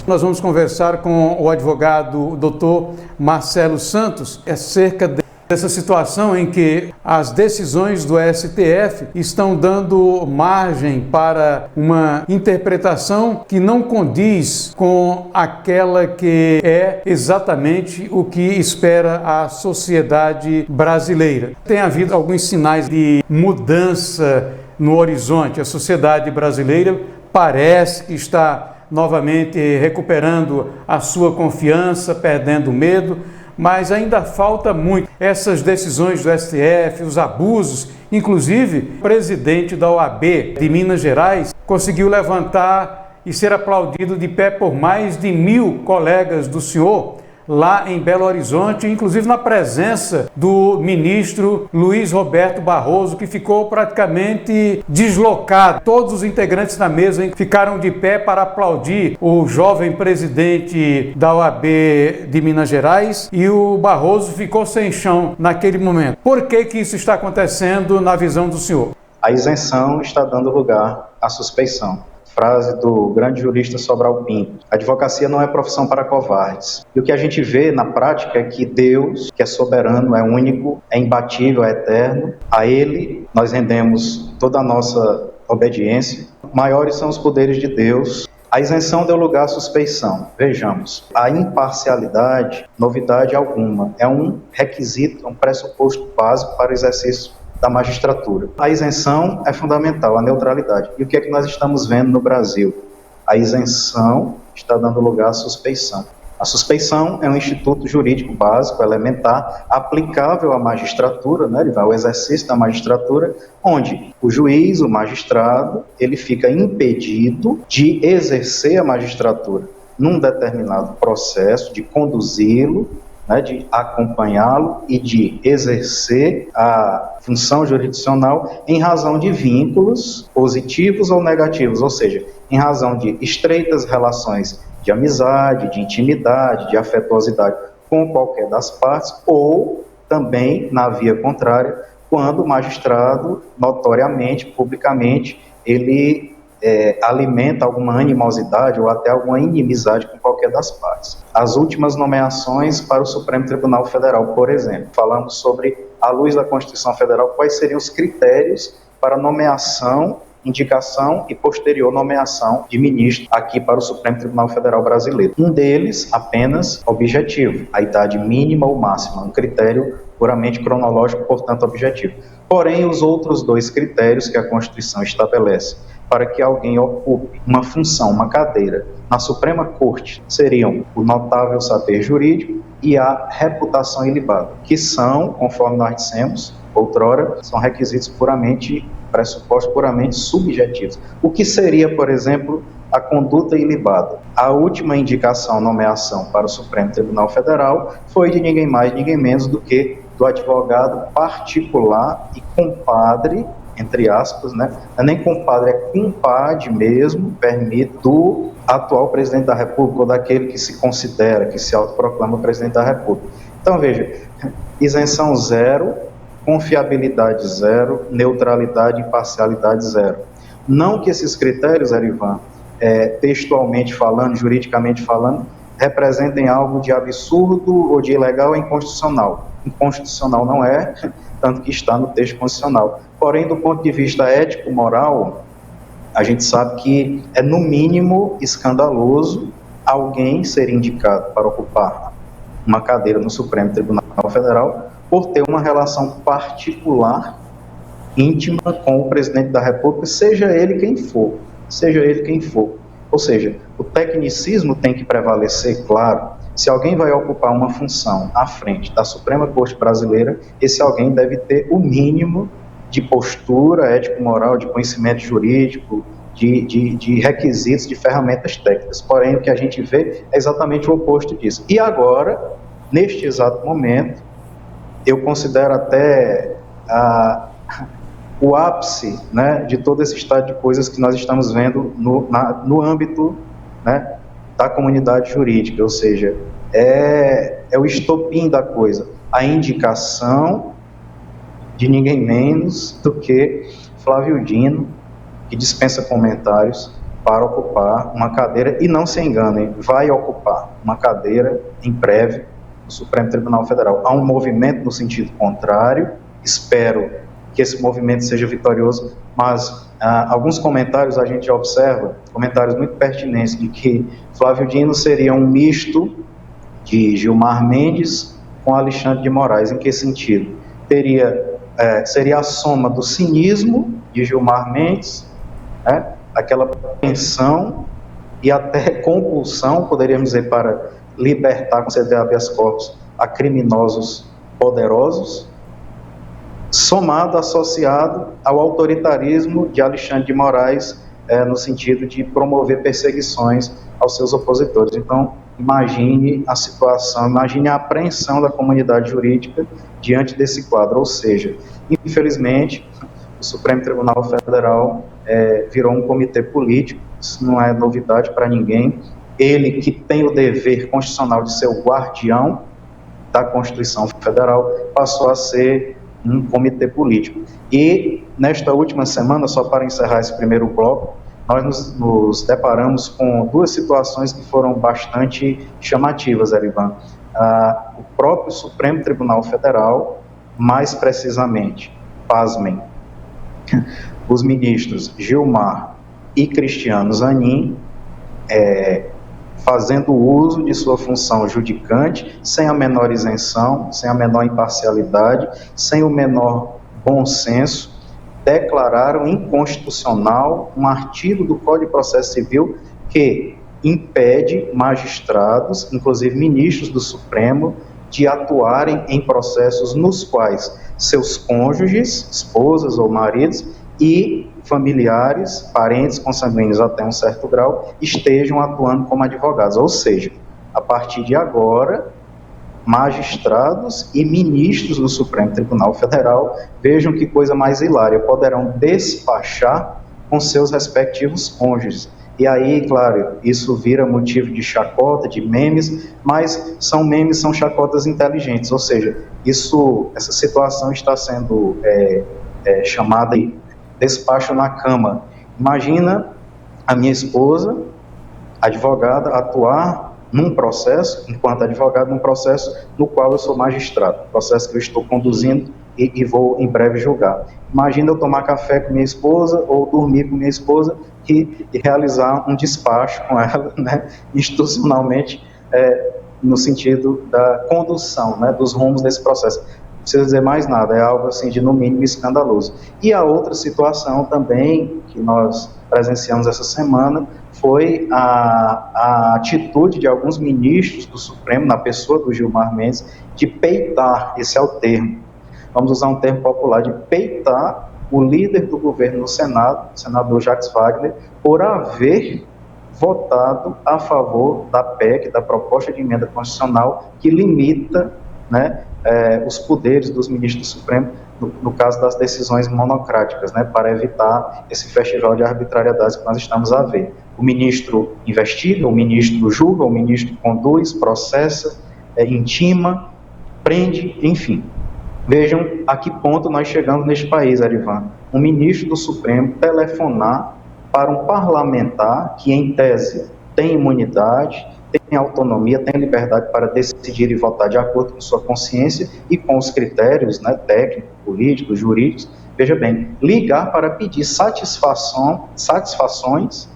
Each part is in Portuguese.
Nós vamos conversar com o advogado Dr. Marcelo Santos acerca dessa situação em que as decisões do STF estão dando margem para uma interpretação que não condiz com aquela que é exatamente o que espera a sociedade brasileira. Tem havido alguns sinais de mudança no horizonte. A sociedade brasileira parece que está novamente recuperando a sua confiança, perdendo o medo, mas ainda falta muito. Essas decisões do STF, os abusos, inclusive o presidente da OAB de Minas Gerais conseguiu levantar e ser aplaudido de pé por mais de 1.000 colegas do senhor lá em Belo Horizonte, inclusive na presença do ministro Luiz Roberto Barroso, que ficou praticamente deslocado. Todos os integrantes da mesa ficaram de pé para aplaudir o jovem presidente da OAB de Minas Gerais e o Barroso ficou sem chão naquele momento. Por que isso está acontecendo na visão do senhor? A isenção está dando lugar à suspeição. Frase do grande jurista Sobral Pinto: a advocacia não é profissão para covardes. E o que a gente vê na prática é que Deus, que é soberano, é único, é imbatível, é eterno, a Ele nós rendemos toda a nossa obediência. Maiores são os poderes de Deus. A isenção deu lugar à suspeição. Vejamos, a imparcialidade, novidade alguma, é um requisito, um pressuposto básico para o exercício da magistratura. A isenção é fundamental, a neutralidade. E o que é que nós estamos vendo no Brasil? A isenção está dando lugar à suspeição. A suspeição é um instituto jurídico básico, elementar, aplicável à magistratura, né? Ele vai ao exercício da magistratura, onde o juiz, o magistrado, ele fica impedido de exercer a magistratura num determinado processo, de conduzi-lo, de acompanhá-lo e de exercer a função jurisdicional em razão de vínculos positivos ou negativos, ou seja, em razão de estreitas relações de amizade, de intimidade, de afetuosidade com qualquer das partes, ou também, na via contrária, quando o magistrado, notoriamente, publicamente, ele alimenta alguma animosidade ou até alguma inimizade com qualquer das partes. As últimas nomeações para o Supremo Tribunal Federal, por exemplo, falamos sobre, à luz da Constituição Federal, quais seriam os critérios para nomeação, indicação e posterior nomeação de ministro aqui para o Supremo Tribunal Federal Brasileiro. Um deles, apenas objetivo, a idade mínima ou máxima, um critério puramente cronológico, portanto objetivo. Porém, os outros dois critérios que a Constituição estabelece para que alguém ocupe uma função, uma cadeira na Suprema Corte, seriam o notável saber jurídico e a reputação ilibada, que são, conforme nós dissemos outrora, são requisitos pressupostos puramente subjetivos. O que seria, por exemplo, a conduta ilibada? A última indicação, nomeação para o Supremo Tribunal Federal foi de ninguém mais, ninguém menos do que do advogado particular e compadre, entre aspas, né? Não é nem compadre, é compadre mesmo, permite, do atual presidente da República ou daquele que se considera, que se autoproclama presidente da República. Então, veja, isenção zero, confiabilidade zero, neutralidade e imparcialidade zero. Não que esses critérios, Erivan, textualmente falando, juridicamente falando, representem algo de absurdo ou de ilegal ou inconstitucional. Inconstitucional não é, tanto que está no texto constitucional. Porém, do ponto de vista ético-moral, a gente sabe que é, no mínimo, escandaloso alguém ser indicado para ocupar uma cadeira no Supremo Tribunal Federal por ter uma relação particular, íntima, com o presidente da República, seja ele quem for. Ou seja, o tecnicismo tem que prevalecer, claro. Se alguém vai ocupar uma função à frente da Suprema Corte Brasileira, esse alguém deve ter o mínimo de postura ético-moral, de conhecimento jurídico, de requisitos, de ferramentas técnicas. Porém, o que a gente vê é exatamente o oposto disso. E agora, neste exato momento, eu considero até o ápice, né, de todo esse estado de coisas que nós estamos vendo no âmbito, né, da comunidade jurídica, ou seja, é o estopim da coisa, a indicação de ninguém menos do que Flávio Dino, que dispensa comentários, para ocupar uma cadeira, e não se enganem, vai ocupar uma cadeira em breve no Supremo Tribunal Federal. Há um movimento no sentido contrário, espero que esse movimento seja vitorioso, mas alguns comentários a gente já observa, comentários muito pertinentes, de que Flávio Dino seria um misto de Gilmar Mendes com Alexandre de Moraes. Em que sentido? Seria a soma do cinismo de Gilmar Mendes, né, aquela tensão e até compulsão, poderíamos dizer, para libertar, conceder habeas corpus a criminosos poderosos, somado, associado ao autoritarismo de Alexandre de Moraes, no sentido de promover perseguições aos seus opositores. Então, imagine a situação, imagine a apreensão da comunidade jurídica diante desse quadro. Ou seja, infelizmente, o Supremo Tribunal Federal virou um comitê político, isso não é novidade para ninguém. Ele, que tem o dever constitucional de ser o guardião da Constituição Federal, passou a ser um comitê político. E, nesta última semana, só para encerrar esse primeiro bloco, nós nos deparamos com duas situações que foram bastante chamativas, Erivan. O próprio Supremo Tribunal Federal, mais precisamente, pasmem, os ministros Gilmar e Cristiano Zanin, fazendo uso de sua função judicante, sem a menor isenção, sem a menor imparcialidade, sem o menor bom senso, declararam inconstitucional um artigo do Código de Processo Civil que impede magistrados, inclusive ministros do Supremo, de atuarem em processos nos quais seus cônjuges, esposas ou maridos, e familiares, parentes consanguíneos até um certo grau, estejam atuando como advogados. Ou seja, a partir de agora, magistrados e ministros do Supremo Tribunal Federal, vejam que coisa mais hilária, poderão despachar com seus respectivos cônjuges. E aí, claro, isso vira motivo de chacota, de memes, mas são memes, são chacotas inteligentes. Ou seja, essa situação está sendo chamada de despacho na cama. Imagina a minha esposa, advogada, atuar num processo, enquanto advogado, num processo no qual eu sou magistrado, processo que eu estou conduzindo e vou em breve julgar. Imagina eu tomar café com minha esposa ou dormir com minha esposa e realizar um despacho com ela, né, institucionalmente, no sentido da condução, né, dos rumos desse processo. Não precisa dizer mais nada, é algo assim de no mínimo escandaloso. E a outra situação também que nós presenciamos essa semana foi a atitude de alguns ministros do Supremo, na pessoa do Gilmar Mendes, de peitar, esse é o termo, vamos usar um termo popular, de peitar o líder do governo no Senado, o senador Jacques Wagner, por haver votado a favor da PEC, da proposta de emenda constitucional, que limita, né, os poderes dos ministros do Supremo, no caso das decisões monocráticas, né, para evitar esse festival de arbitrariedades que nós estamos a ver. O ministro investiga, o ministro julga, o ministro conduz, processa, intima, prende, enfim. Vejam a que ponto nós chegamos neste país, Erivan. Um ministro do Supremo telefonar para um parlamentar que, em tese, tem imunidade, tem autonomia, tem liberdade para decidir e votar de acordo com sua consciência e com os critérios, né, técnicos, políticos, jurídicos. Veja bem, ligar para pedir satisfações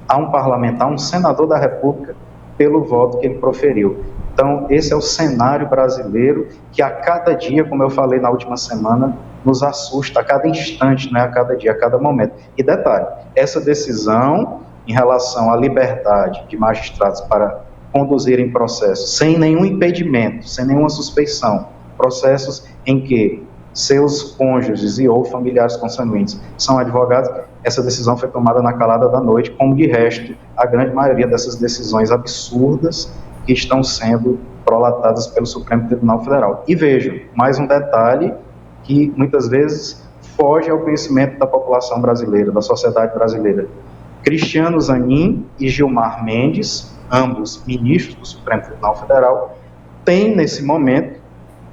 a um parlamentar, um senador da República, pelo voto que ele proferiu. Então, esse é o cenário brasileiro que a cada dia, como eu falei na última semana, nos assusta a cada instante, né, a cada dia, a cada momento. E detalhe, essa decisão em relação à liberdade de magistrados para conduzirem processos sem nenhum impedimento, sem nenhuma suspeição, processos em que seus cônjuges e ou familiares consanguíneos são advogados, essa decisão foi tomada na calada da noite, como de resto a grande maioria dessas decisões absurdas que estão sendo prolatadas pelo Supremo Tribunal Federal. E vejam, mais um detalhe que muitas vezes foge ao conhecimento da população brasileira, da sociedade brasileira. Cristiano Zanin e Gilmar Mendes, ambos ministros do Supremo Tribunal Federal, têm nesse momento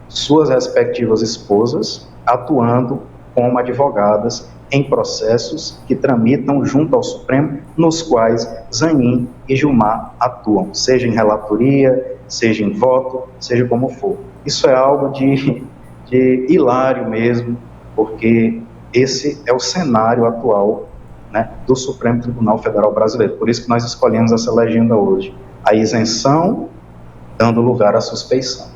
suas respectivas esposas atuando como advogadas em processos que tramitam junto ao Supremo, nos quais Zanin e Gilmar atuam, seja em relatoria, seja em voto, seja como for. Isso é algo de hilário mesmo, porque esse é o cenário atual, né, do Supremo Tribunal Federal Brasileiro. Por isso que nós escolhemos essa legenda hoje. A isenção dando lugar à suspeição.